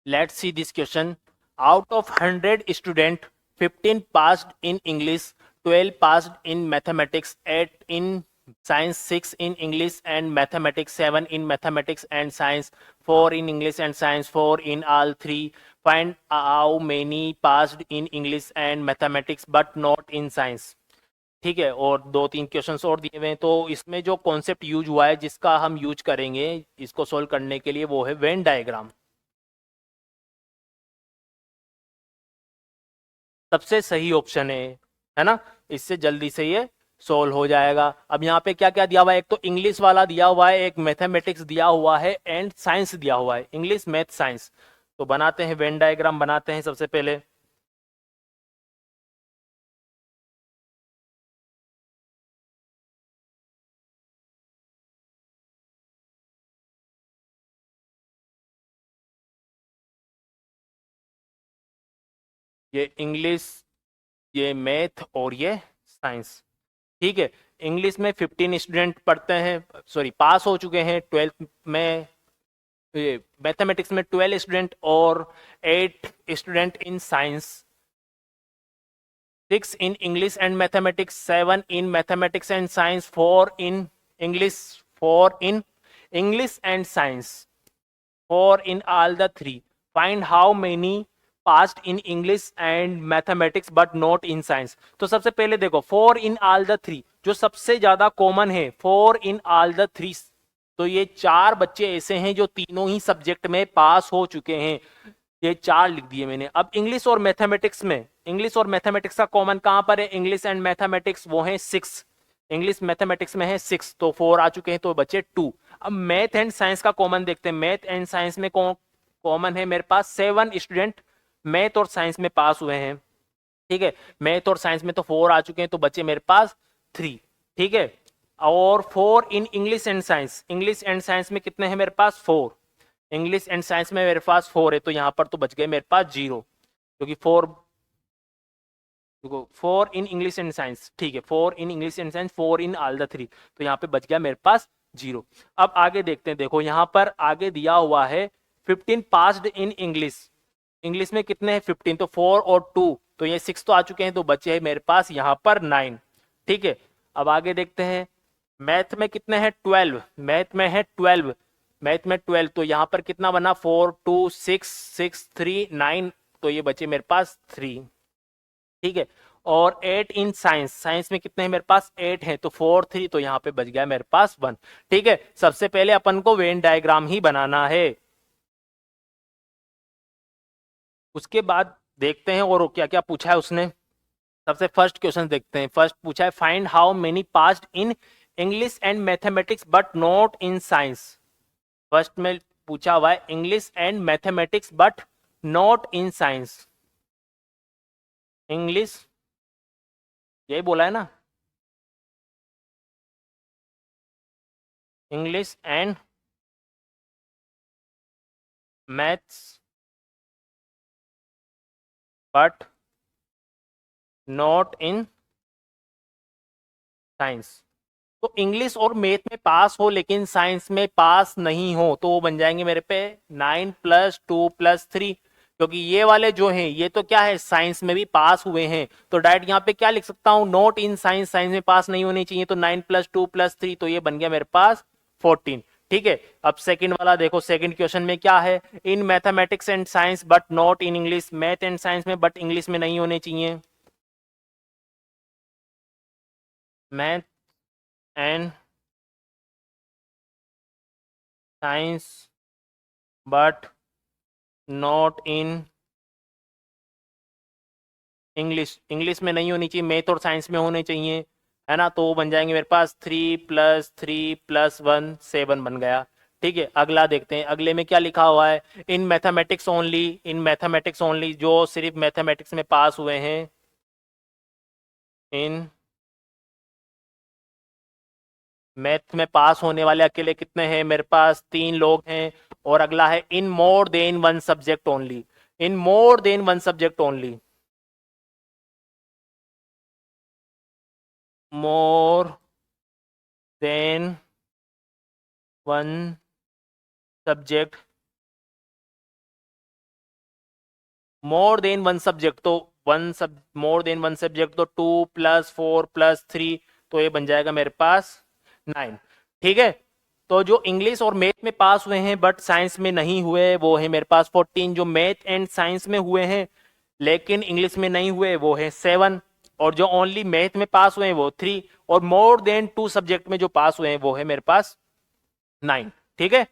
Let's see this question. Out of 100 student, 15 passed in English, 12 passed in mathematics, 8 in science, 6 in English and mathematics, 7 in mathematics and science, 4 in English and science, 4 in all three. Find how many passed in English and mathematics but not in science. ठीक है, और दो तीन questions और दिए हुए हैं। तो इसमें जो कॉन्सेप्ट यूज हुआ है, जिसका हम यूज करेंगे इसको सोल्व करने के लिए, वो है वेन डायग्राम। सबसे सही ऑप्शन है ना। इससे जल्दी से ये सोल्व हो जाएगा। अब यहाँ पे क्या क्या दिया हुआ है, एक तो इंग्लिश वाला दिया हुआ है, एक मैथमेटिक्स दिया हुआ है एंड साइंस दिया हुआ है, इंग्लिश मैथ साइंस। तो बनाते हैं वेन डायग्राम, बनाते हैं सबसे पहले। ये इंग्लिश, ये मैथ और ये साइंस। ठीक है। इंग्लिश में 15 स्टूडेंट पढ़ते हैं, सॉरी पास हो चुके हैं। 12 में, मैथमेटिक्स में 12 स्टूडेंट और 8 student in science, 6 in English and mathematics, 7 in mathematics and science, 4 in English, 4 in English and science, 4 in all the three. Find how many passed in English and mathematics but not in science. तो सबसे पहले देखो 4 in all the three, जो सबसे ज्यादा common है 4 in all the three। तो ये चार बच्चे ऐसे हैं जो तीनों ही सब्जेक्ट में पास हो चुके हैं। ये चार लिख दिए मैंने। अब इंग्लिश और मैथमेटिक्स में, इंग्लिश और मैथमेटिक्स का कॉमन कहां पर है, इंग्लिश एंड मैथमेटिक्स, वो है 6। इंग्लिश मैथमेटिक्स में है 6, तो 4 आ चुके हैं, तो बचे 2। अब मैथ एंड साइंस का कॉमन देखते हैं। मैथ एंड साइंस में कॉमन है मेरे पास 7 स्टूडेंट मैथ और साइंस में पास हुए हैं। ठीक है, मैथ और साइंस में तो 4 आ चुके हैं, तो बचे मेरे पास 3। ठीक है, और 4 in English and science, English and science में कितने हैं मेरे पास, 4। इंग्लिश एंड साइंस में मेरे पास 4 है, तो यहां पर तो बच गए मेरे पास 0, क्योंकि 4, देखो 4 इन इंग्लिश एंड साइंस, ठीक है, 4 in English and science, 4 in all the three, तो यहाँ पे बच गया मेरे पास 0। अब आगे देखते हैं। देखो यहाँ पर आगे दिया हुआ है 15 पास्ड इन इंग्लिश। इंग्लिश में कितने हैं 15, तो 4 और 2, तो ये 6 तो आ चुके हैं, तो बचे हैं मेरे पास यहाँ पर 9। ठीक है, अब आगे देखते हैं। मैथ में कितने हैं 12, मैथ में है 12, मैथ में 12, तो यहाँ पर कितना बना 4 2 6 6 3 9, तो ये बचे मेरे पास 3। ठीक है, और 8 इन साइंस, साइंस में कितने हैं मेरे पास 8 हैं, तो 4 3, तो यहाँ पे बच गया मेरे पास 1। ठीक है, सबसे पहले अपन को वेन डायग्राम ही बनाना है। उसके बाद देखते हैं और क्या क्या पूछा है उसने। सबसे फर्स्ट क्वेश्चन देखते हैं। फर्स्ट पूछा है find how many passed in English and mathematics but not in science. First में पूछा हुआ है English and mathematics but not in science. English, यही बोला है ना, English and maths but not in science. तो इंग्लिश और मैथ में पास हो लेकिन साइंस में पास नहीं हो, तो वो बन जाएंगे मेरे पे 9 + 2 + 3, क्योंकि ये वाले जो हैं ये तो क्या है, साइंस में भी पास हुए हैं। तो डायरेक्ट यहाँ पे क्या लिख सकता हूँ, नॉट इन साइंस, साइंस में पास नहीं होने चाहिए, तो 9 + 2 + 3, तो ये बन गया मेरे पास 14। ठीक है, अब सेकंड वाला देखो। सेकंड क्वेश्चन में क्या है, in mathematics and science but not in English, math and science में बट इंग्लिश में नहीं होने चाहिए। Math and science but not in English, English में नहीं होनी चाहिए, मैथ और साइंस में होने चाहिए, है ना। तो वो बन जाएंगे मेरे पास 3 + 3 + 1 7 बन गया। ठीक है, अगला देखते हैं। अगले में क्या लिखा हुआ है, in mathematics only, in mathematics only, जो सिर्फ मैथमेटिक्स में पास हुए हैं, इन मैथ में पास होने वाले अकेले कितने हैं मेरे पास, 3 लोग हैं। और अगला है in more than one subject only, in more than one subject only, more than one subject more than one subject तो मोर देन वन सब्जेक्ट तो 2 + 4 + 3, तो ये बन जाएगा मेरे पास 9। ठीक है, तो जो इंग्लिश और मैथ में पास हुए हैं बट साइंस में नहीं हुए वो है मेरे पास 14। जो मैथ एंड साइंस में हुए हैं लेकिन इंग्लिश में नहीं हुए वो है 7। और जो ओनली मैथ में पास हुए हैं वो 3। और मोर देन 2 सब्जेक्ट में जो पास हुए हैं वो है मेरे पास 9। ठीक है।